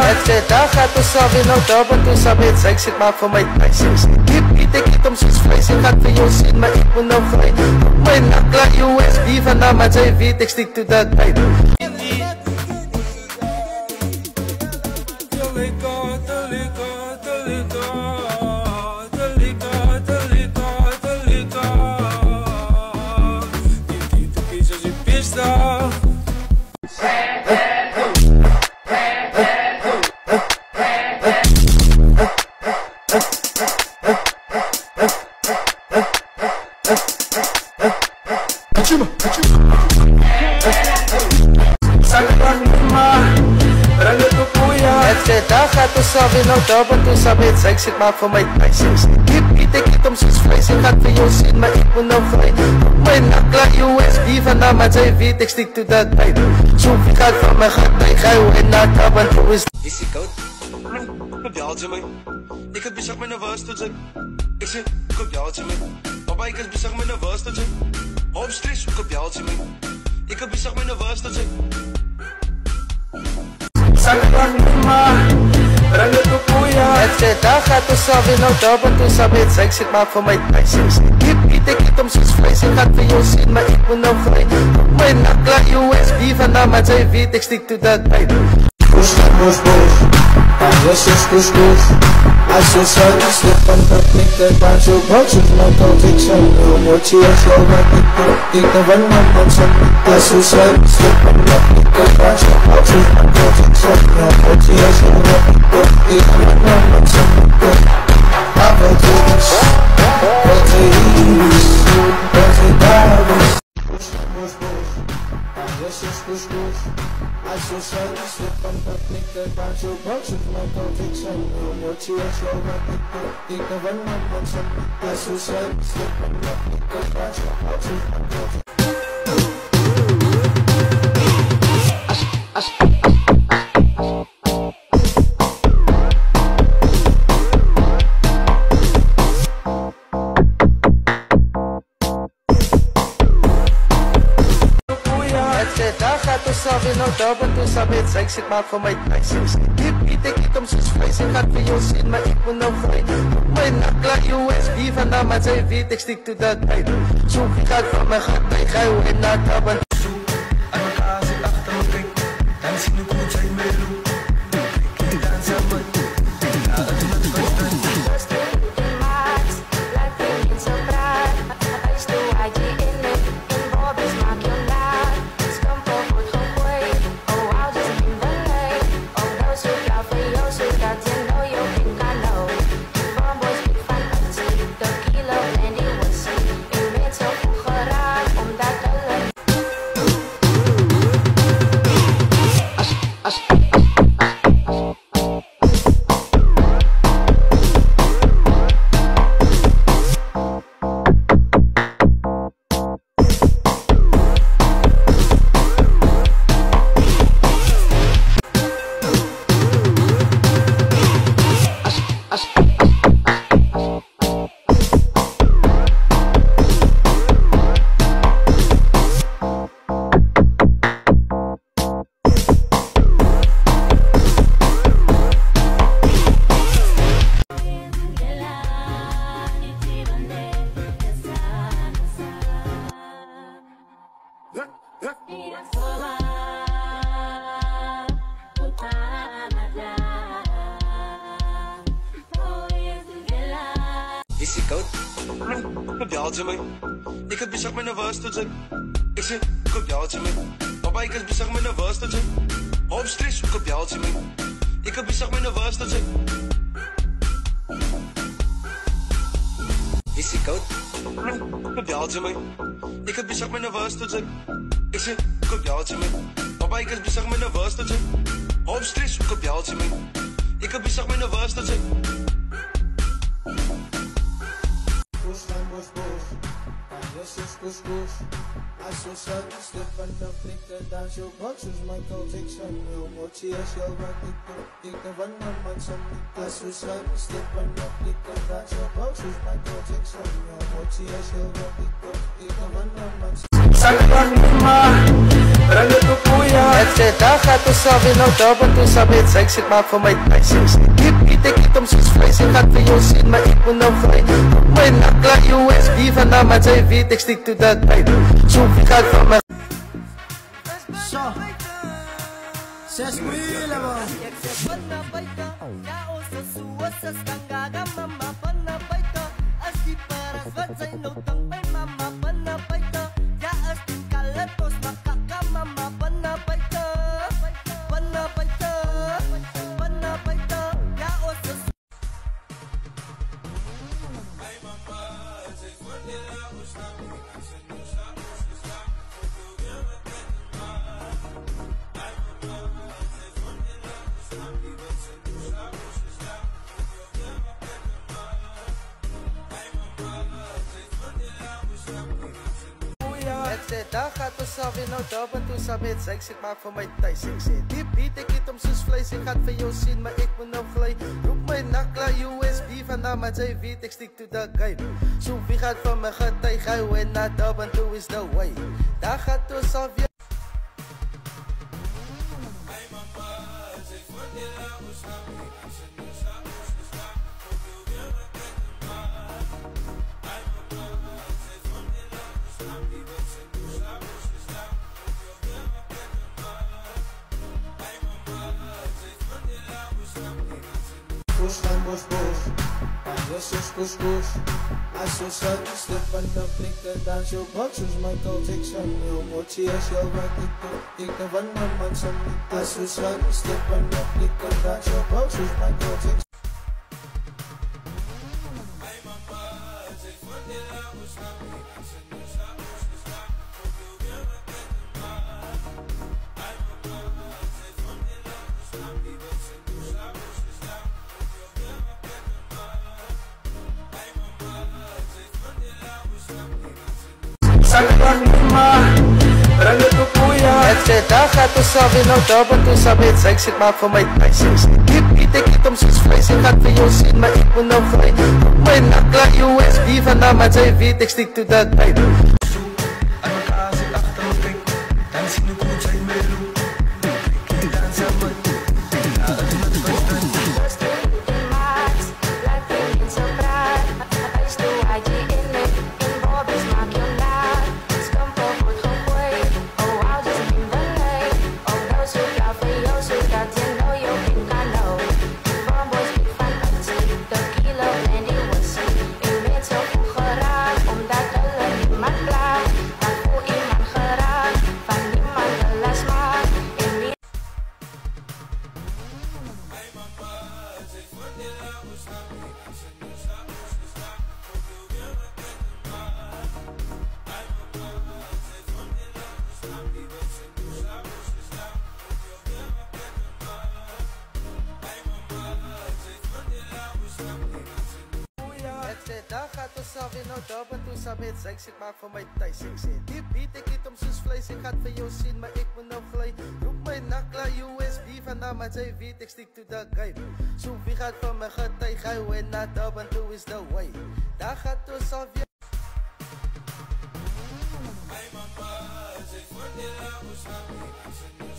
Het sê daar gaat toe sal weer nou daar want toe sal weet sy ek sit maar vir my prijs. Diep ek het om soos vlees ek gaat vir jou sien maar ek moet nou vry. My nakla USB vandaan maar sy weet ek stiek toe dat tyd. Daar gaat toe sal weer nou daar want toe sal weet sy ek sit maar vir my prijs. Diep ek het om soos vlees ek gaat vir jou sien maar ek moet nou vry. My nakla USB vandaan maar sy weet ek stiek toe dat tyd. So gaat van my gat hy gauw en na taban toe is. Is die koud? Kom jaaltje my. Ek het besig my nerveus tot sy. Ek sê, kom jaaltje my. Papa ek het besig my nerveus tot sy. Op stress, kom jaaltje my. Ek het besig my nerveus tot sy. Het sê daar gaat toe sal weer nou daar want toe sal weet sy ek sit maar vir my prijs. Diep ek het om soos vlees ek gaat vir jou sien maar ek moet nou vry. My nakla USB vandaan maar sy weet ek stiek toe dat tyd. Push, yes, yes, push. I saw certain slip on the picture, but you brought you no conviction. What you are so you never know what's up. I saw certain slip on the picture, but you brought you no conviction. What you are so you never know what's up. I've got this, but yes, yes, push. I saw certain slip on the picture, but you brought you no conviction. What you are so you never know what's up. I saw certain slip on the picture, but you brought you no conviction. Daar gaat toe sal weer nou daar want toe sal weet sy ek sit maar vir my prijs. Diep ek het om soos vlees ek gaat vir jou sien maar ek moet nou vry. My nakla USB vandaan maar sy weet ek stiek toe dat tyd. So gaat van my gat hy gauw en na taban. Aan mekaar sit achter my kyk. Dan sien hoe goed sy my loop. Ek dans aan my. Ja, het doen het verstaan. Is die koud? Kom jaaltje my. Ek het besig my nerveus tot sy. Ek sê, kom jaaltje my. Papa ek het besig my nerveus tot sy. Op stress, kom jaaltje my. Ek het besig my nerveus tot sy. Is die koud? Kom jaaltje my. Ek het besig my nerveus tot sy. Ek sê, kom jaaltje my. Papa ek het besig my nerveus tot sy. Op stress, kom jaaltje my. Ek het besig my nerveus tot sy. Push. I saw certain slip on the picture, dance your boxes, my conviction. What you are so you never know what's up. I saw certain slip on the picture, dance your boxes, my conviction. What you are so you never know what's up. Ek sê daar gaat toe sabi nou daar want toe sabi het sy sit maak vir my tuis. Ek eet hom soos vlees, ek gaan vir jou sien, maar ek moet nou vry. Op my nakla USB vandaan, maar sy weet ek stick to that pipe. So wie gaat van my So, 6 mil man. Ek sê daar gaat toe sabi nou daar want toe sabi het sy sit maak vir my tuis. Ek sê die beat ek eet hom soos vlees, ek gaan vir jou sien, maar ek moet nou vlei. Roep my nakla USB vandaan, maar sy weet ek stick to the game. So wie gaat van my getuig, hy wen na daar want toe is the way. Daar gaat toe sabi Bos. Alles is couscous. As je zat, stip aan de flikker, dan zo bak zoals Michael Jackson. Heel motie als jou wat ik doe, ik kan van een man zo niet. Als je zat, stip aan de flikker, dan zo bak zoals Michael Jackson. Ek sê daar gaat toe sabi nou daar want toe sabi het sy sit maak vir my tuis. Ek eet hom soos vlees, ek gaan vir jou sien, maar ek moet nou vry. Op my nakla USB vandaan, maar sy weet ek stick to that pipe. Daar gaat toe sabi nou daar want toe sabi het sy sit maak vir my tuis. Ek sê die beat ek eet hom soos vlees, ek gaan vir jou sien, maar ek moet nou vlei. Roep my nakla USB vandaan, maar sy weet ek stick to the game. So wie gaat van my getuig, hy wen na daar want toe is the way. Daar gaat toe sabi Hey mama, zeg wanneer we samen